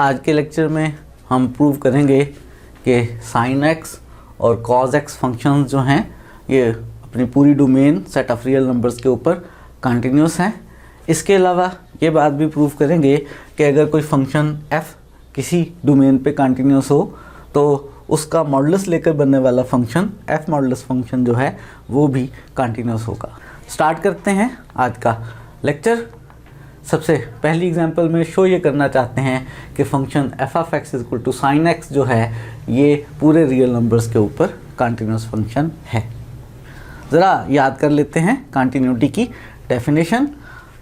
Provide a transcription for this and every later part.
आज के लेक्चर में हम प्रूव करेंगे कि साइन एक्स और कॉज एक्स फंक्शंस जो हैं ये अपनी पूरी domain set of real numbers के ऊपर कंटिन्यूस हैं। इसके अलावा ये बात भी प्रूव करेंगे कि अगर कोई फंक्शन f किसी डोमेन पे कंटिन्यूस हो तो उसका मॉडुलस लेकर बनने वाला फंक्शन f मॉडुलस फंक्शन जो है वो भी कंटिन्यूस होगा। स्टार्ट करते हैं आज का लेक्चर। सबसे पहली एग्जांपल में शो ये करना चाहते हैं कि function f of x is equal to sine x जो है ये पूरे रियल नंबर्स के ऊपर कंटिन्यूस फंक्शन है। ज़रा याद कर लेते हैं कंटिन्यूटी की डेफिनेशन।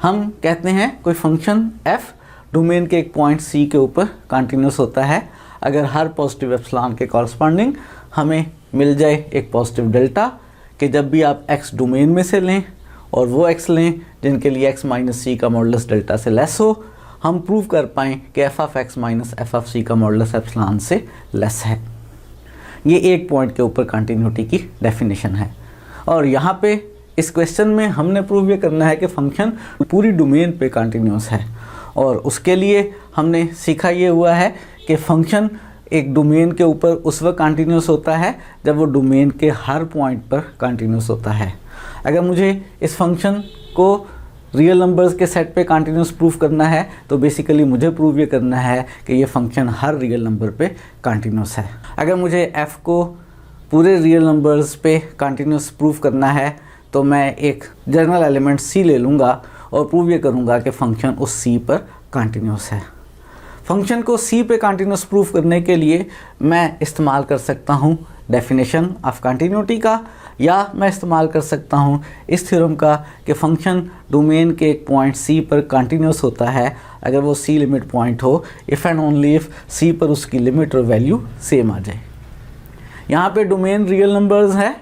हम कहते हैं कोई फंक्शन f डोमेन के एक पॉइंट c के ऊपर कंटिन्यूस होता है अगर हर पॉजिटिव एप्सिलॉन के कॉरस्पॉन्डिंग हमें मिल जाए एक पॉजिटिव डेल्टा कि जब भी आप x डोमेन में से लें और वो x लें जिनके लिए x माइनस सी का मॉडुलस डेल्टा से लेस हो, हम प्रूव कर पाएँ कि f of x minus F of सी का मॉडुलस एप्सिलॉन से लेस है। ये एक पॉइंट के ऊपर कंटिन्यूटी की डेफिनेशन है। और यहाँ पे इस क्वेश्चन में हमने प्रूव ये करना है कि फंक्शन पूरी डोमेन पे कंटिन्यूस है। और उसके लिए हमने सीखा ये हुआ है कि फंक्शन एक डोमेन के ऊपर उस वक्त कंटिन्यूस होता है जब वो डोमेन के हर पॉइंट पर कंटिन्यूस होता है। अगर मुझे इस फंक्शन को रियल नंबर्स के सेट पे कंटिन्यूस प्रूव करना है तो बेसिकली मुझे प्रूव ये करना है कि ये फंक्शन हर रियल नंबर पे कंटिन्यूस है। अगर मुझे f को पूरे रियल नंबर्स पे कंटिन्यूस प्रूव करना है तो मैं एक जनरल एलिमेंट c ले लूँगा और प्रूव ये करूँगा कि फंक्शन उस c पर कंटिन्यूस है। फंक्शन को c पे कंटिन्यूस प्रूव करने के लिए मैं इस्तेमाल कर सकता हूँ डेफिनेशन ऑफ कंटिन्यूटी का, या मैं इस्तेमाल कर सकता हूँ इस थ्योरम का कि फंक्शन डोमेन के एक पॉइंट c पर कंटिन्यूस होता है अगर वो c लिमिट पॉइंट हो, if and only if c पर उसकी लिमिट और वैल्यू सेम आ जाए। यहाँ पे डोमेन रियल नंबर्स है,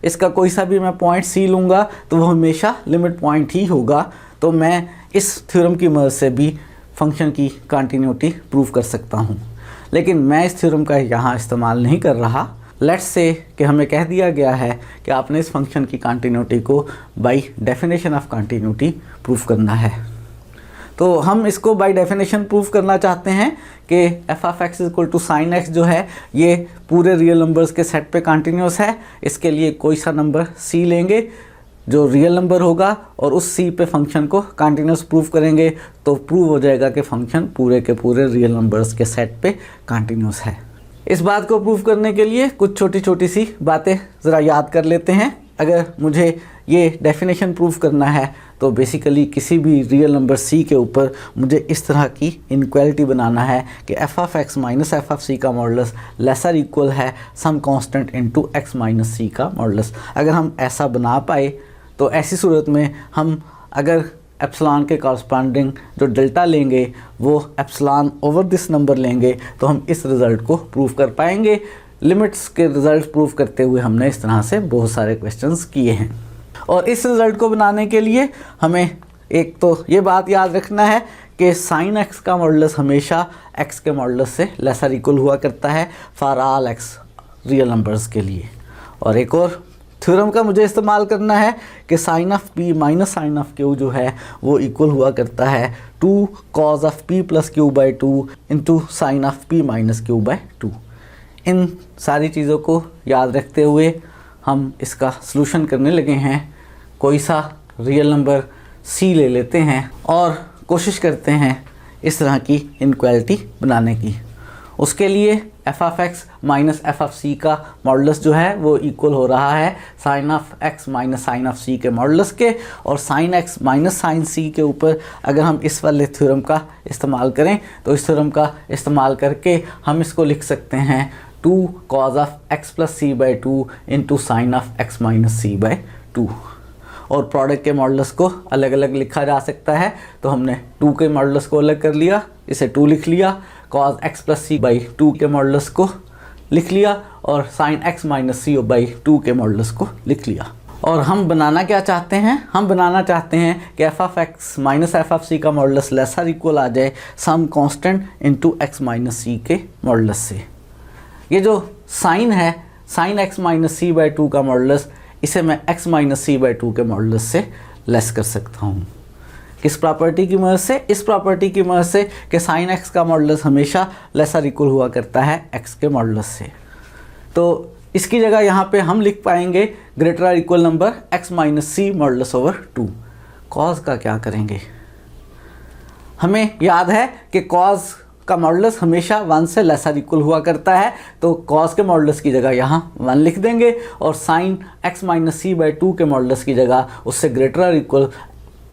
इसका कोई सा भी मैं पॉइंट c लूँगा तो वो हमेशा लिमिट पॉइंट ही होगा। तो मैं इस थ्योरम की मदद से भी फंक्शन की कंटिन्यूटी प्रूव कर सकता हूँ, लेकिन मैं इस थ्योरम का यहाँ इस्तेमाल नहीं कर रहा। लेट्स से कि हमें कह दिया गया है कि आपने इस फंक्शन की कंटिन्यूटी को by definition of continuity prove करना है। तो हम इसको बाय डेफिनेशन प्रूव करना चाहते हैं कि f of x equal to sine x जो है ये पूरे रियल नंबर्स के सेट पे कंटिन्यूस है। इसके लिए कोई सा नंबर c लेंगे जो रियल नंबर होगा और उस c पे फंक्शन को कंटिन्यूस प्रूव करेंगे तो प्रूव हो जाएगा कि फंक्शन पूरे के पूरे रियल नंबर्स के सेट पे कंटिन्यूस है। इस बात को प्रूव करने के लिए कुछ छोटी छोटी सी बातें ज़रा याद कर लेते हैं। अगर मुझे ये डेफिनेशन प्रूव करना है तो बेसिकली किसी भी रियल नंबर c के ऊपर मुझे इस तरह की इनक्वालिटी बनाना है कि f of x minus F of c का मॉडुलस लेसर इक्वल है some constant into x minus c का मॉडुलस। अगर हम ऐसा बना पाए तो ऐसी सूरत में हम अगर एप्सिलॉन के कॉरस्पॉन्डिंग जो डेल्टा लेंगे वो एप्सिलॉन ओवर दिस नंबर लेंगे तो हम इस रिज़ल्ट को प्रूव कर पाएंगे। लिमिट्स के रिज़ल्ट प्रूव करते हुए हमने इस तरह से बहुत सारे क्वेश्चंस किए हैं। और इस रिज़ल्ट को बनाने के लिए हमें एक तो ये बात याद रखना है कि साइन एक्स का मॉडुलस हमेशा एक्स के मॉडुलस से लेसर इक्वल हुआ करता है for all x real numbers के लिए। और एक और थ्योरम का मुझे इस्तेमाल करना है कि sine of p minus sine of q जो है वो इक्वल हुआ करता है 2 cos of p plus q by 2 into sine of p minus q by 2। इन सारी चीज़ों को याद रखते हुए हम इसका सलूशन करने लगे हैं। कोई सा रियल नंबर c ले लेते हैं और कोशिश करते हैं इस तरह की इनक्वालिटी बनाने की। उसके लिए f of x minus F of c का मॉडुलस जो है वो इक्वल हो रहा है sine of x minus sine of c के मॉडुलस के। और sine x minus sine c के ऊपर अगर हम इस वाले थ्योरम का इस्तेमाल करें तो इस थ्योरम का इस्तेमाल करके हम इसको लिख सकते हैं 2 cos of x plus c by 2 into sine of x minus c by 2। और प्रोडक्ट के मॉडुलस को अलग अलग लिखा जा सकता है तो हमने 2 के मॉडुलस को अलग कर लिया, इसे 2 लिख लिया, cos x plus c by 2 के मॉडुलस को लिख लिया और sine x minus c by 2 के मॉडुलस को लिख लिया। और हम बनाना क्या चाहते हैं? हम बनाना चाहते हैं कि f of x minus F of सी का मॉडुलस लेसर इक्वल आ जाए some constant into x minus सी के मॉडुलस से। ये जो साइन है sine x minus c by 2 का मॉडुलस, इसे मैं x माइनस सी बाई 2 के मॉडुलस से लेस कर सकता हूँ। किस प्रॉपर्टी की मदद से? इस प्रॉपर्टी की मदद से कि साइन एक्स का मॉडुलस हमेशा लेसर इक्वल हुआ करता है एक्स के मॉडुलस से। तो इसकी जगह यहाँ पे हम लिख पाएंगे ग्रेटर और इक्वल नंबर एक्स माइनस सी मॉडुलस ओवर 2। कॉज का क्या करेंगे? हमें याद है कि कॉज का मॉडुलस हमेशा 1 से लेसर इक्वल हुआ करता है, तो कॉज के मॉडुलस की जगह यहाँ 1 लिख देंगे और sine x minus c by 2 के मॉडुलस की जगह उससे ग्रेटर और equal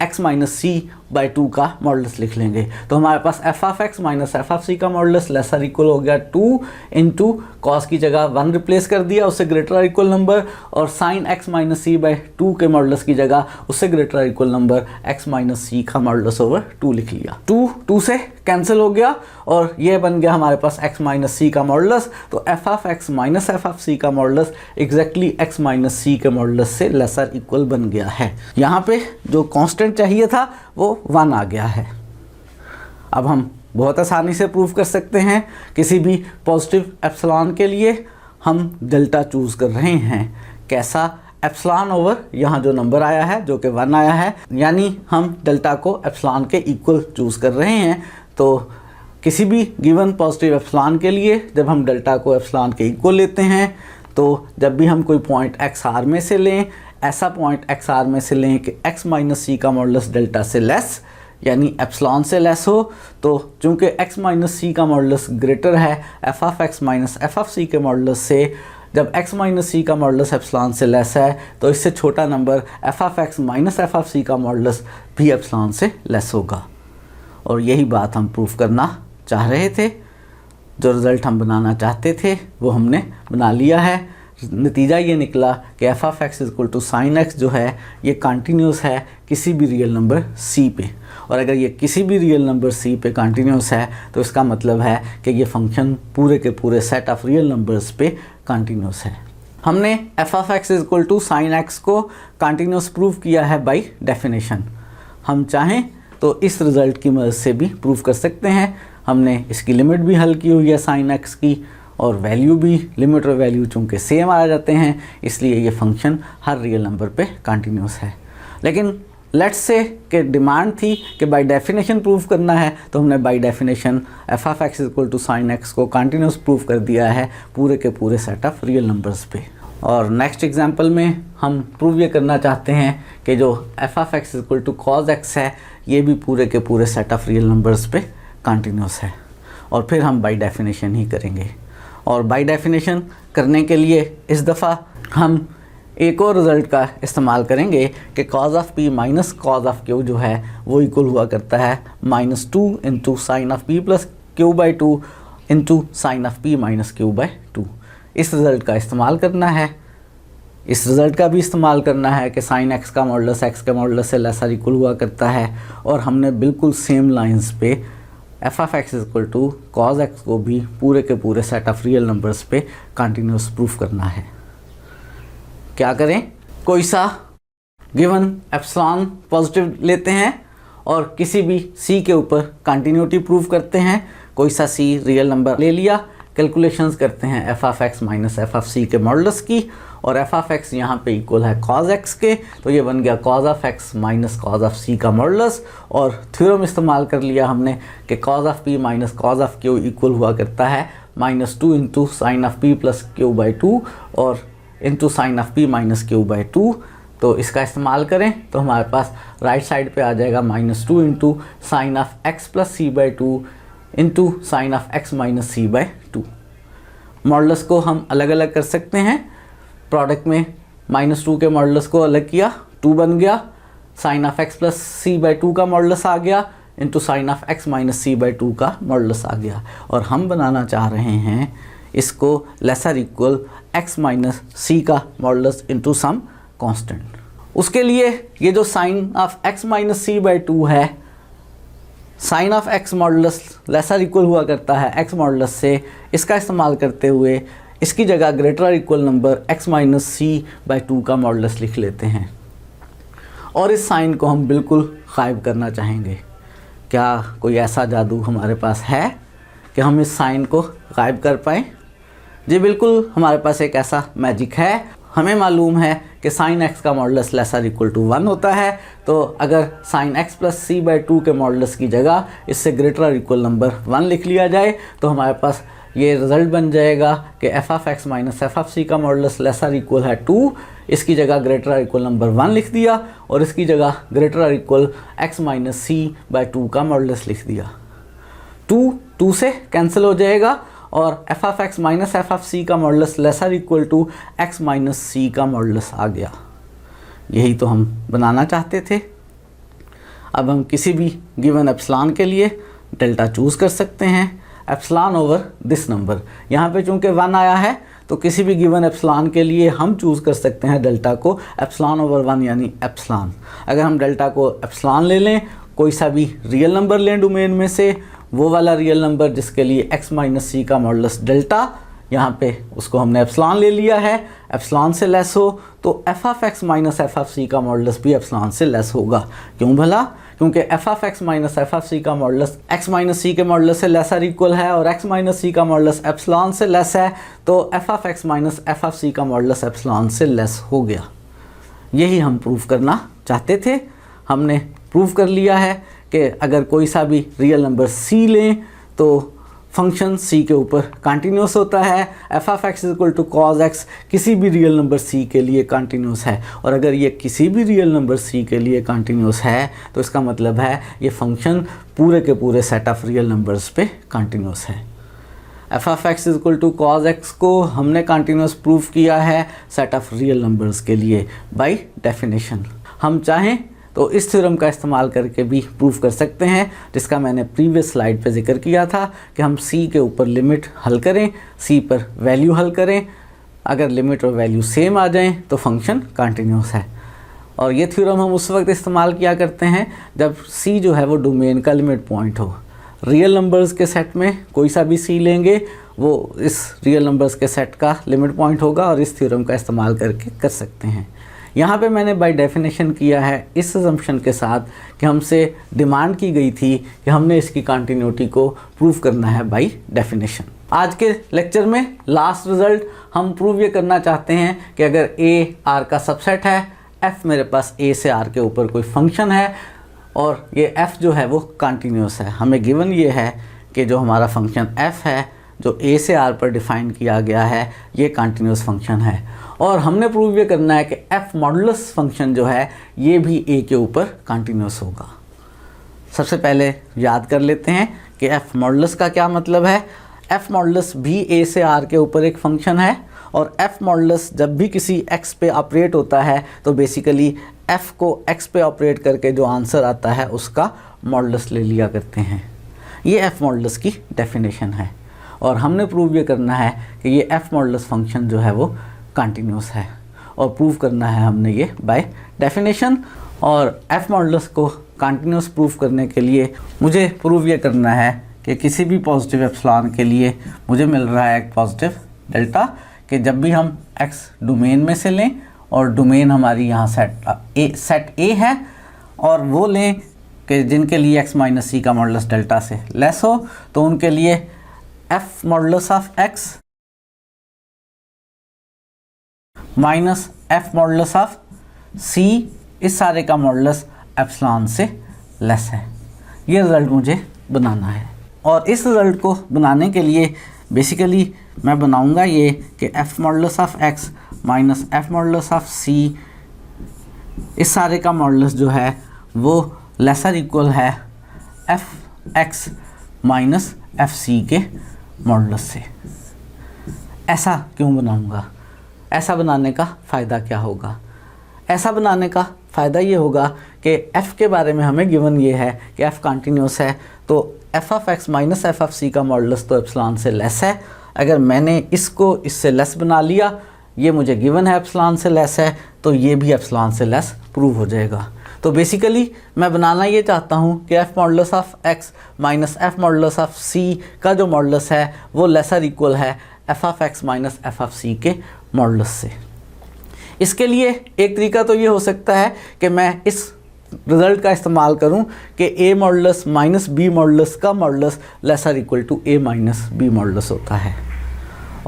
x minus c by 2 का मॉडुलस लिख लेंगे। तो हमारे पास f of x minus F of सी का मॉडुलस लेसर इक्वल हो गया 2 इंटू कॉस की जगह 1 रिप्लेस कर दिया, उससे ग्रेटर और इक्वल नंबर, और sine x minus c by 2 के मॉडुलस की जगह उससे ग्रेटर और equal number x minus c का मॉडुलस ओवर 2 लिख लिया। 2 से कैंसिल हो गया और ये बन गया हमारे पास एक्स माइनस सी का मॉडुलस। तो F of x minus F of सी का मॉडुलस एग्जैक्टली एक्स माइनस सी के मॉडुलस से लेसर इक्वल बन गया है। यहाँ पे जो कांस्टेंट चाहिए था वो 1 आ गया है। अब हम बहुत आसानी से प्रूव कर सकते हैं, किसी भी पॉजिटिव एप्सिलॉन के लिए हम डेल्टा चूज़ कर रहे हैं। कैसा? एप्सिलॉन ओवर यहाँ जो नंबर आया है जो कि 1 आया है, यानी हम डेल्टा को एप्सिलॉन के इक्वल चूज़ कर रहे हैं। तो किसी भी गिवन पॉजिटिव एप्सिलॉन के लिए जब हम डेल्टा को एप्सिलॉन के इक्वल लेते हैं, तो जब भी हम कोई पॉइंट एक्स आर में से लें, ऐसा पॉइंट एक्स आर में से लें कि एक्स माइनस सी का मॉडुलस डेल्टा से लेस यानी एप्सिलॉन से लेस हो, तो चूंकि एक्स माइनस सी का मॉडुलस ग्रेटर है F of x minus F of सी के मॉडुलस से, जब एक्स माइनस सी का मॉडुलस एप्सिलॉन से लेस है तो इससे छोटा number f of x minus F of सी का मॉडुलस भी एप्सिलॉन से लेस होगा। और यही बात हम प्रूफ करना चाह रहे थे। जो रिज़ल्ट हम बनाना चाहते थे वो हमने बना लिया है। नतीजा ये निकला कि f of x equal to sine x जो है ये कंटिन्यूस है किसी भी रियल नंबर सी पे, और अगर ये किसी भी रियल नंबर सी पे कंटिन्यूस है तो इसका मतलब है कि ये फंक्शन पूरे के पूरे सेट ऑफ रियल नंबर्स पे कंटिन्यूस है। हमने f of x equal to sine x को कंटिन्यूस प्रूव किया है बाय डेफिनेशन। हम चाहें तो इस रिज़ल्ट की मदद से भी प्रूव कर सकते हैं। हमने इसकी लिमिट भी हल की हुई है साइन एक्स की, और वैल्यू भी, लिमिट और वैल्यू चूँकि सेम आ जाते हैं इसलिए ये फंक्शन हर रियल नंबर पे कंटिन्यूस है। लेकिन लेट्स से कि डिमांड थी कि बाय डेफिनेशन प्रूव करना है, तो हमने by definition f of x equal to sine x को कंटिन्यूस प्रूव कर दिया है पूरे के पूरे सेट ऑफ रियल नंबर्स पे। और नेक्स्ट एग्जांपल में हम प्रूव ये करना चाहते हैं कि जो f of x equal to cos x है ये भी पूरे के पूरे सेट ऑफ रियल नंबर्स पे कंटिन्यूस है, और फिर हम बाय डेफिनेशन ही करेंगे। और बाय डेफिनेशन करने के लिए इस दफ़ा हम एक और रिज़ल्ट का इस्तेमाल करेंगे कि cos of p minus cos of Q जो है वो इक्वल हुआ करता है -2 into sine of p plus q by 2 into sine of p minus q by 2। इस रिज़ल्ट का इस्तेमाल करना है। इस रिज़ल्ट का भी इस्तेमाल करना है कि साइन एक्स का मॉडुलस एक्स के मॉडुलस से लेसर इक्वल हुआ करता है, और हमने बिल्कुल सेम लाइंस पे f of x equal to cos x को भी पूरे के पूरे सेट ऑफ रियल नंबर्स पे कंटिन्यूस प्रूफ करना है। क्या करें? कोई सा गिवन एप्सिलॉन पॉजिटिव लेते हैं और किसी भी सी के ऊपर कंटिन्यूटी प्रूव करते हैं। कोई सा सी रियल नंबर ले लिया, कैलकुलेशंस करते हैं f of x minus F of सी के मॉडुलस की, और एफ ऑफ एक्स यहाँ पे इक्वल है कॉज एक्स के, तो ये बन गया cos of x minus cos of सी का मॉडुलस। और थ्योरम इस्तेमाल कर लिया हमने कि cos of p minus cos of q equal हुआ करता है -2 into sine of p plus q by 2 और into sine of p minus q by 2। तो इसका इस्तेमाल करें तो हमारे पास राइट साइड पे आ जाएगा -2 into sine of x plus c by 2 into sine of x minus c by 2। Modulus को हम अलग अलग कर सकते हैं। प्रोडक्ट में -2 के मॉडुलस को अलग किया, 2 बन गया, sine of x plus c by 2 का मॉडुलस आ गया into sine of x minus c by 2 का मॉडुलस आ गया। और हम बनाना चाह रहे हैं इसको lesser equal x minus c का मॉडुलस इंटू सम कांस्टेंट। उसके लिए ये जो sine of x minus c by 2 है, sine of x modulus lesser equal हुआ करता है एक्स मॉडुलस से, इसका इस्तेमाल करते हुए इसकी जगह ग्रेटर और equal number x minus c by 2 का मॉडुलस लिख लेते हैं। और इस साइन को हम बिल्कुल गायब करना चाहेंगे। क्या कोई ऐसा जादू हमारे पास है कि हम इस साइन को गायब कर पाएँ? जी बिल्कुल, हमारे पास एक ऐसा मैजिक है। हमें मालूम है कि साइन एक्स का मॉडुलस लेसर इक्वल टू 1 होता है। तो अगर sine x plus c by 2 के मॉडुलस की जगह इससे ग्रेटर और इक्वल नंबर 1 लिख लिया जाए तो हमारे पास ये रिजल्ट बन जाएगा कि f of x minus F of सी का मॉडुलस लेसर इक्वल है 2। इसकी जगह ग्रेटर और इक्वल नंबर 1 लिख दिया और इसकी जगह ग्रेटर और equal x minus c by 2 का मॉडुलस लिख दिया। 2 से कैंसिल हो जाएगा और f of x minus F of सी का modulus lesser equal to x minus c का मॉडुलस आ गया। यही तो हम बनाना चाहते थे। अब हम किसी भी गिवन एप्सिलॉन के लिए डेल्टा चूज़ कर सकते हैं, एप्सिलॉन ओवर दिस नंबर। यहाँ पे चूँकि 1 आया है तो किसी भी गिवन एप्सिलॉन के लिए हम चूज़ कर सकते हैं डेल्टा को एप्सिलॉन ओवर 1 यानी एप्सिलॉन। अगर हम डेल्टा को एप्सिलॉन ले लें, कोई सा भी रियल नंबर लें डोमेन में से, वो वाला रियल नंबर जिसके लिए x माइनस सी का मॉडुलस डेल्टा, यहाँ पे उसको हमने एप्सिलॉन ले लिया है, एप्सिलॉन से लेस हो तो F of x minus F of सी का मॉडुलस भी एप्सिलॉन से लेस होगा। क्यों भला? क्योंकि f of x minus F of सी का मॉडुलस एक्स माइनस सी के मॉडुलस से लेसर इक्वल है और एक्स माइनस सी का मॉडुलस एप्सिलॉन से लेस है, तो F of x minus F of सी का मॉडुलस एप्सिलॉन से लेस हो गया। यही हम प्रूव करना चाहते थे। हमने प्रूव कर लिया है कि अगर कोई सा भी रियल नंबर c लें तो फंक्शन c के ऊपर कंटिन्यूस होता है। F of x equal to cos x किसी भी रियल नंबर c के लिए कंटिन्यूस है, और अगर ये किसी भी रियल नंबर c के लिए कंटिन्यूस है तो इसका मतलब है ये फंक्शन पूरे के पूरे सेट ऑफ रियल नंबर्स पे कंटिन्यूस है। F of x equal to cos x को हमने कंटिन्यूस प्रूव किया है सेट ऑफ रियल नंबर्स के लिए बाय डेफिनेशन। हम चाहें तो इस थ्योरम का इस्तेमाल करके भी प्रूफ कर सकते हैं, जिसका मैंने प्रीवियस स्लाइड पे जिक्र किया था कि हम c के ऊपर लिमिट हल करें, c पर वैल्यू हल करें, अगर लिमिट और वैल्यू सेम आ जाएं तो फंक्शन कंटिन्यूस है। और ये थ्योरम हम उस वक्त इस्तेमाल किया करते हैं जब c जो है वो डोमेन का लिमिट पॉइंट हो। रियल नंबर्स के सेट में कोई सा भी c लेंगे वो इस रियल नंबर्स के सेट का लिमिट पॉइंट होगा और इस थ्योरम का इस्तेमाल करके कर सकते हैं। यहाँ पे मैंने बाय डेफिनेशन किया है इस असम्पशन के साथ कि हमसे डिमांड की गई थी कि हमने इसकी कंटिन्यूटी को प्रूव करना है बाय डेफिनेशन। आज के लेक्चर में लास्ट रिजल्ट हम प्रूव ये करना चाहते हैं कि अगर a r का सबसेट है, f मेरे पास a से r के ऊपर कोई फंक्शन है और ये f जो है वो कंटिन्यूस है। हमें गिवन ये है कि जो हमारा फंक्शन f है जो a से r पर डिफ़ाइन किया गया है ये कंटिन्यूस फंक्शन है, और हमने प्रूव ये करना है कि f मॉडुलस फंक्शन जो है ये भी a के ऊपर कंटिन्यूस होगा। सबसे पहले याद कर लेते हैं कि f मॉडुलस का क्या मतलब है। f मॉडुलस भी a से r के ऊपर एक फंक्शन है, और f मॉडुलस जब भी किसी x पे ऑपरेट होता है तो बेसिकली f को x पे ऑपरेट करके जो आंसर आता है उसका मॉडुलस ले लिया करते हैं। ये f मॉडुलस की डेफिनेशन है, और हमने प्रूव ये करना है कि ये f मॉडुलस फंक्शन जो है वो कंटिन्यूस है, और प्रूव करना है हमने ये बाय डेफिनेशन। और f मॉडुलस को कंटिन्यूस प्रूव करने के लिए मुझे प्रूव ये करना है कि किसी भी पॉजिटिव एप्सिलॉन के लिए मुझे मिल रहा है एक पॉजिटिव डेल्टा, कि जब भी हम x डोमेन में से लें और डोमेन हमारी यहाँ सेट A है और वो लें कि जिनके लिए x माइनस सी का मॉडुलस डेल्टा से लेस हो, तो उनके लिए f modulus of x minus f modulus of c इस सारे का मॉडुलस एप्सिलॉन से लेस है। ये रिज़ल्ट मुझे बनाना है, और इस रिज़ल्ट को बनाने के लिए बेसिकली मैं बनाऊंगा ये कि f modulus of x minus f modulus of c इस सारे का मॉडुलस जो है वो लेसर इक्वल है f(x) माइनस f(c) के मॉडुलस से। ऐसा क्यों बनाऊंगा? ऐसा बनाने का फ़ायदा क्या होगा? ऐसा बनाने का फ़ायदा ये होगा कि f के बारे में हमें गिवन ये है कि f कंटिन्यूस है, तो f of x minus f of c का मॉडुलस तो एप्सिलॉन से लेस है। अगर मैंने इसको इससे लेस बना लिया, ये मुझे गिवन है एप्सिलॉन से लेस है, तो ये भी एप्सिलॉन से लेस प्रूव हो जाएगा। तो बेसिकली मैं बनाना ये चाहता हूँ कि f modulus of x minus f modulus of c का जो मॉडुलस है वो लेसर इक्वल है f of x minus f of c के मॉडुलस से। इसके लिए एक तरीका तो ये हो सकता है कि मैं इस रिज़ल्ट का इस्तेमाल करूं कि a modulus minus b modulus का modulus lesser equal to a minus b modulus होता है,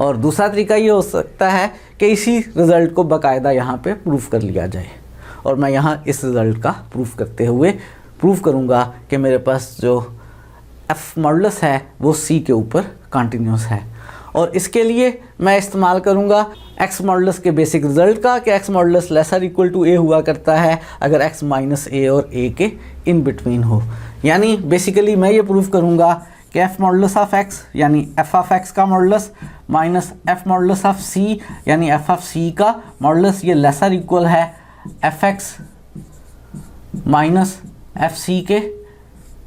और दूसरा तरीका ये हो सकता है कि इसी रिज़ल्ट को बाकायदा यहाँ पे प्रूफ कर लिया जाए, और मैं यहाँ इस रिज़ल्ट का प्रूफ करते हुए प्रूफ करूँगा कि मेरे पास जो एफ मॉडुलस है वो सी के ऊपर कंटिन्यूस है। और इसके लिए मैं इस्तेमाल करूँगा एक्स मॉडुलस के बेसिक रिज़ल्ट का कि x modulus lesser equal to a हुआ करता है अगर एक्स माइनस ए और ए के इन बिटवीन हो। यानी बेसिकली मैं ये प्रूफ करूँगा कि एफ मॉडुलस ऑफ एक्स यानी एफ ऑफ एक्स का modulus minus F modulus of c यानी एफ ऑफ सी का मॉडुलस ये लेसर इक्वल है f x minus f c के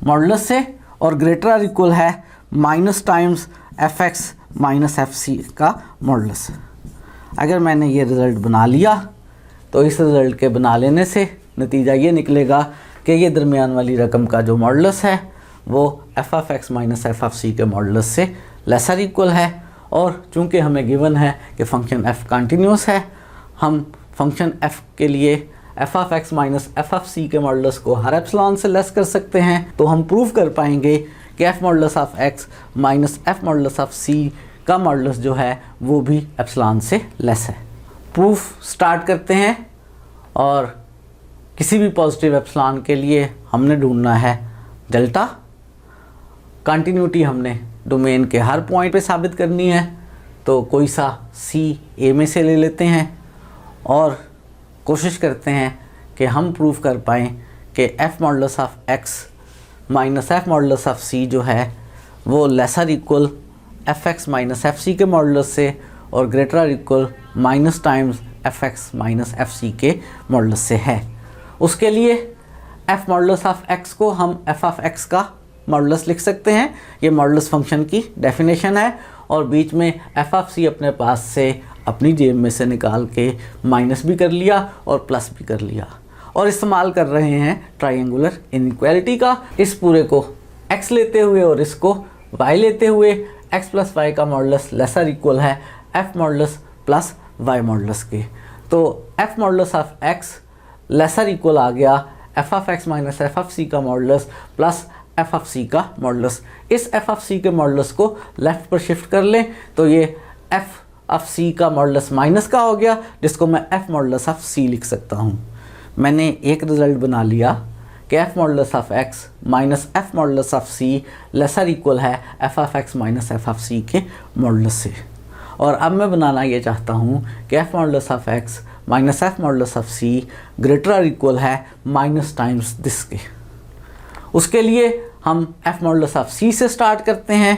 मॉडुलस से, और ग्रेटर और इक्वल है minus times f x minus f c का मॉडुलस। अगर मैंने ये रिज़ल्ट बना लिया तो इस रिज़ल्ट के बना लेने से नतीजा ये निकलेगा कि ये दरमियान वाली रकम का जो मॉडुलस है वो f of x minus F of सी के मॉडुलस से लेसर इक्वल है। और चूंकि हमें गिवन है कि फंक्शन एफ कंटिन्यूस है, हम फंक्शन एफ के लिए f of x minus F of सी के मॉडुलस को हर एप्सिलॉन से लेस कर सकते हैं। तो हम प्रूव कर पाएंगे कि f modulus of x minus F modulus of सी का मॉडुलस जो है वो भी एप्सिलॉन से लेस है। प्रूफ स्टार्ट करते हैं, और किसी भी पॉजिटिव एप्सिलॉन के लिए हमने ढूंढना है डेल्टा। कंटिन्यूटी हमने डोमेन के हर पॉइंट पे साबित करनी है, तो कोई सा सी ए में से ले लेते हैं और कोशिश करते हैं कि हम प्रूव कर पाएँ कि f modulus of x minus F modulus of c जो है वो lesser equal f x minus f c के मॉडुलस से और ग्रेटर और equal minus times f x minus f c के मॉडुलस से है। उसके लिए एफ मॉडुलस ऑफ एक्स को हम एफ ऑफ एक्स का मॉडुलस लिख सकते हैं। ये मॉडुलस फंक्शन की डेफिनेशन है, और बीच में एफ ऑफ सी अपने पास से अपनी जेब में से निकाल के माइनस भी कर लिया और प्लस भी कर लिया, और इस्तेमाल कर रहे हैं ट्रायंगुलर इनइक्वालिटी का। इस पूरे को x लेते हुए और इसको y लेते हुए x प्लस वाई का मॉडुलस लेसर इक्वल है f modulus plus y modulus के। तो f modulus of x lesser equal आ गया f of x minus F of सी का मॉडुलस प्लस एफ ऑफ सी का मॉडुलस। इस एफ ऑफ सी के मॉडुलस को लेफ़्ट पर शिफ्ट कर लें तो ये एफ ऑफ सी का मॉडुलस माइनस का हो गया, जिसको मैं एफ मॉडुलस ऑफ सी लिख सकता हूँ। मैंने एक रिज़ल्ट बना लिया कि f modulus of x minus F modulus of c lesser equal है F of x minus F of सी के मॉडुलस से। और अब मैं बनाना ये चाहता हूँ कि f modulus of x minus F modulus of c greater और इक्वल है माइनस टाइम्स दिस के। उसके लिए हम एफ मॉडुलस ऑफ सी से स्टार्ट करते हैं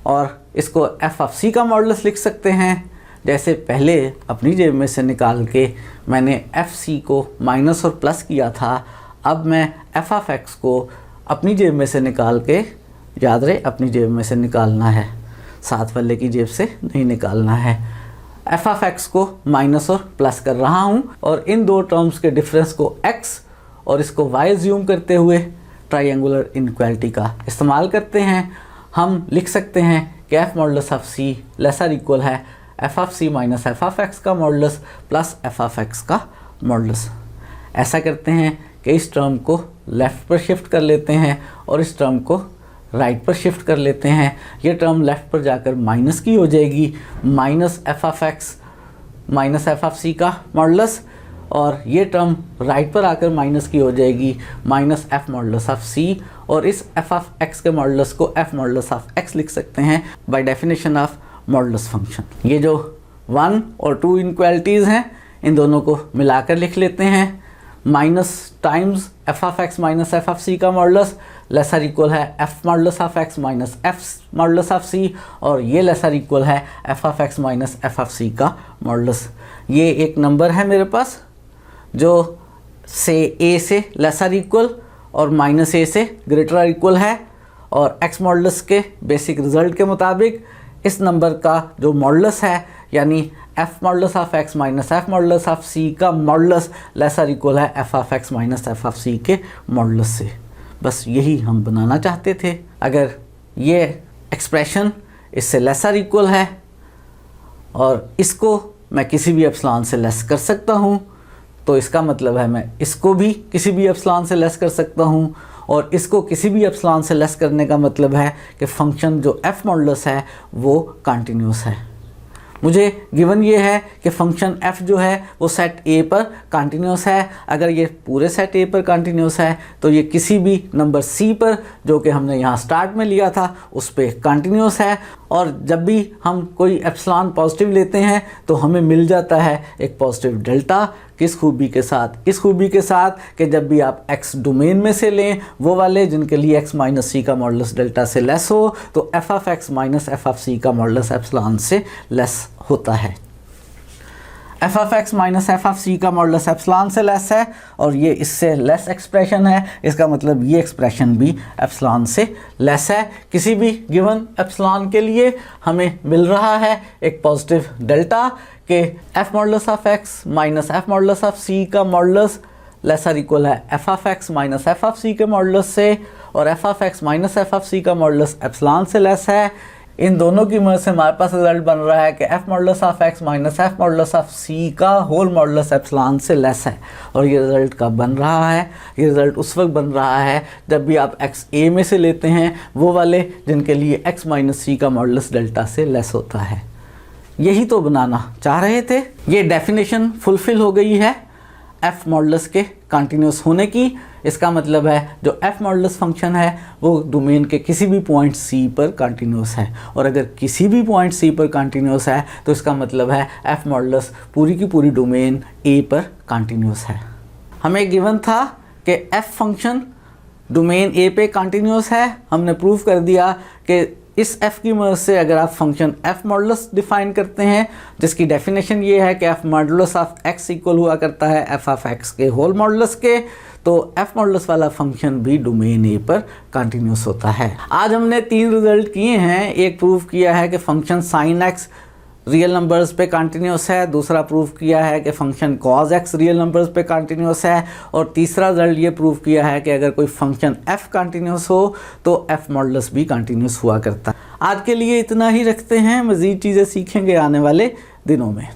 और इसको एफ ऑफ सी का मॉडुलस लिख सकते हैं। जैसे पहले अपनी जेब में से निकाल के मैंने एफ सी को माइनस और प्लस किया था, अब मैं एफ ऑफ एक्स को अपनी जेब में से निकाल के, याद रहे अपनी जेब में से निकालना है, साथ वाले की जेब से नहीं निकालना है, एफ ऑफ एक्स को माइनस और प्लस कर रहा हूँ। और इन दो टर्म्स के डिफरेंस को एक्स और इसको वाई ज्यूम करते हुए ट्रायंगुलर इनइक्वालिटी का इस्तेमाल करते हैं। हम लिख सकते हैं कि f modulus of c lesser equal है F of c minus F of x का modulus plus f of x का मॉडुलस। ऐसा करते हैं कि इस टर्म को लेफ़्ट पर शिफ्ट कर लेते हैं और इस टर्म को राइट पर शिफ्ट कर लेते हैं। ये टर्म लेफ़्ट पर जाकर माइनस की हो जाएगी, minus F of x minus F of सी का मॉडुलस, और ये टर्म राइट पर आकर माइनस की हो जाएगी, minus F modulus of c. और इस एफ ऑफ एक्स के मॉडुलस को एफ मॉडुलस ऑफ एक्स लिख सकते हैं by definition of modulus function. ये जो 1 और 2 इनइक्वालिटीज़ हैं इन दोनों को मिलाकर लिख लेते हैं। Minus times f of x minus F of सी का मॉडुलस लेसर इक्वल है f modulus of x minus F modulus of c, और ये लेसर इक्वल है F of x minus F of सी का मॉडुलस। ये एक नंबर है मेरे पास जो से ए से लेसर इक्वल और माइनस ए से ग्रेटर इक्वल है, और एक्स मॉडुलस के बेसिक रिजल्ट के मुताबिक इस नंबर का जो मॉडुलस है यानी F modulus of x minus F modulus of सी का मॉडुलस लेसर इक्वल है F of x minus F of सी के मॉडुलस से। बस यही हम बनाना चाहते थे। अगर ये एक्सप्रेशन इससे लेसर इक्वल है और इसको मैं किसी भी एप्सिलॉन से लेस कर सकता हूँ, तो इसका मतलब है मैं इसको भी किसी भी एप्सिलॉन से लेस कर सकता हूँ, और इसको किसी भी एप्सिलॉन से लेस करने का मतलब है कि फंक्शन जो एफ मॉडुलस है वो कंटिन्यूस है। मुझे गिवन ये है कि फंक्शन f जो है वो सेट A पर कंटिन्यूस है। अगर ये पूरे सेट A पर कंटिन्यूस है तो ये किसी भी नंबर C पर जो कि हमने यहाँ स्टार्ट में लिया था उस पर कंटिन्यूस है। और जब भी हम कोई एप्सिलॉन पॉजिटिव लेते हैं तो हमें मिल जाता है एक पॉजिटिव डेल्टा। किस खूबी के साथ? इस खूबी के साथ कि जब भी आप x डोमेन में से लें, वो वाले जिनके लिए x माइनस सी का मॉडुलस डेल्टा से लेस हो, तो f of x minus f of c का मॉडुलस एप्सिलॉन से लेस होता है। f of x minus f of c का मॉडुलस एप्सिलॉन से लेस है और ये इससे लेस एक्सप्रेशन है। इसका मतलब ये एक्सप्रेशन भी एप्सिलॉन से लेस है। किसी भी गिवन एप्सिलॉन के लिए हमें मिल रहा है एक पॉजिटिव डेल्टा कि f modulus of x minus f modulus of c का मॉडुलस लेसर इक्वल है f of x minus f of c के मॉडुलस से, और f of x minus f of c का मॉडुलस एप्सिलॉन से less है। इन दोनों की मदद से हमारे पास रिजल्ट बन रहा है कि f modulus of x minus f modulus of c का होल मॉडुलस एप्सिलॉन से लेस है। और ये रिजल्ट कब बन रहा है? ये रिजल्ट उस वक्त बन रहा है जब भी आप x a में से लेते हैं, वो वाले जिनके लिए x माइनस c का मॉडुलस डेल्टा से लेस होता है। यही तो बनाना चाह रहे थे। ये डेफिनेशन फुलफिल हो गई है f मॉडुलस के कंटिन्यूस होने की। इसका मतलब है जो f मॉडुलस फंक्शन है वो डोमेन के किसी भी पॉइंट c पर कंटिन्यूस है, और अगर किसी भी पॉइंट c पर कंटिन्यूस है तो इसका मतलब है f मॉडुलस पूरी की पूरी डोमेन a पर कंटिन्यूस है। हमें गिवन था कि f फंक्शन डोमेन a पे कंटिन्यूस है। हमने प्रूव कर दिया कि इस f की मदद से अगर आप फंक्शन f मॉडुलस डिफाइन करते हैं, जिसकी डेफिनेशन ये है कि f modulus of x equal हुआ करता है f ऑफ x के होल मॉडुलस के, तो f मॉडुलस वाला फंक्शन भी डोमेन a पर कंटिन्यूस होता है। आज हमने 3 रिजल्ट किए हैं। एक प्रूव किया है कि function sin x real numbers पे कंटिन्यूस है, दूसरा प्रूव किया है कि function cos x real numbers पे कंटिन्यूस है, और तीसरा रिजल्ट ये प्रूव किया है कि अगर कोई फंक्शन f कंटिन्यूस हो तो f मॉडुलस भी कंटिन्यूस हुआ करता है। आज के लिए इतना ही रखते हैं, मज़ीद चीज़ें सीखेंगे आने वाले दिनों में।